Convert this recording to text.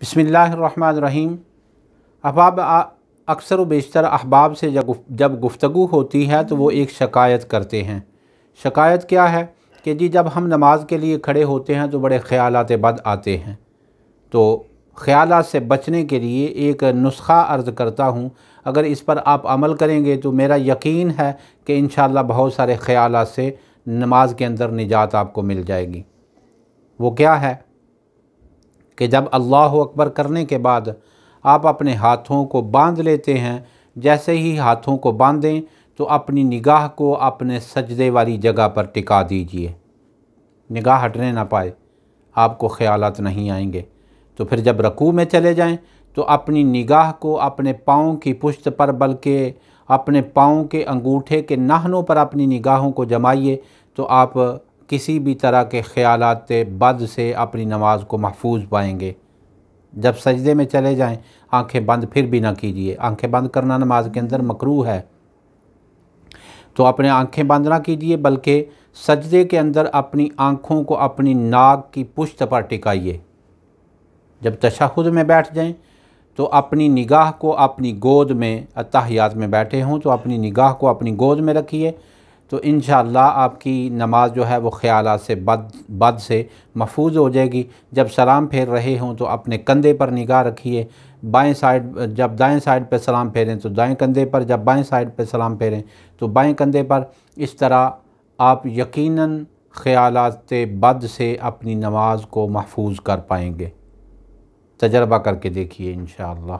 बिस्मिल्लाहिर्रहमानिर्रहीम। अहबाब, अक्सर व बेशतर अहबाब से जब गुफ्तगू होती है तो वो एक शिकायत करते हैं। शिकायत क्या है कि जी जब हम नमाज के लिए खड़े होते हैं तो बड़े ख्यालात बद आते हैं। तो ख्यालात से बचने के लिए एक नुस्खा अर्ज़ करता हूँ, अगर इस पर आप अमल करेंगे तो मेरा यकीन है कि इंशाअल्लाह बहुत सारे ख्यालात से नमाज के अंदर निजात आपको मिल जाएगी। वो क्या है कि जब अल्लाह अकबर करने के बाद आप अपने हाथों को बांध लेते हैं, जैसे ही हाथों को बांधें तो अपनी निगाह को अपने सजदे वाली जगह पर टिका दीजिए, निगाह हटने ना पाए, आपको ख्यालात नहीं आएंगे। तो फिर जब रकूዕ में चले जाएं तो अपनी निगाह को अपने पाँव की पुश्त पर, बल्कि अपने पाँव के अंगूठे के नाखनों पर अपनी निगाहों को जमाइए, तो आप किसी भी तरह के ख्यालात बद से अपनी नमाज को महफूज पाएंगे। जब सजदे में चले जाएं आंखें बंद फिर भी ना कीजिए, आंखें बंद करना नमाज के अंदर मकरूह है। तो अपने आंखें बंद ना कीजिए, बल्कि सजदे के अंदर अपनी आंखों को अपनी नाक की पुश्त पर टिकाइए। जब तशहुद में बैठ जाएं तो अपनी निगाह को अपनी गोद में, अत्तहियात में बैठे हों तो अपनी निगाह को अपनी गोद में रखिए, तो इंशाअल्लाह आपकी नमाज जो है वो ख्यालात से बद से महफूज हो जाएगी। जब सलाम फेर रहे हों तो अपने कंधे पर निगाह रखिए, बाएं साइड, जब दाएं साइड पे सलाम फेरें तो दाएं कंधे पर, जब बाएं साइड पे सलाम फेरें तो बाएं कंधे पर। इस तरह आप यकीनन ख्यालात बद से अपनी नमाज को महफूज कर पाएंगे। तजर्बा करके देखिए इंशाअल्लाह।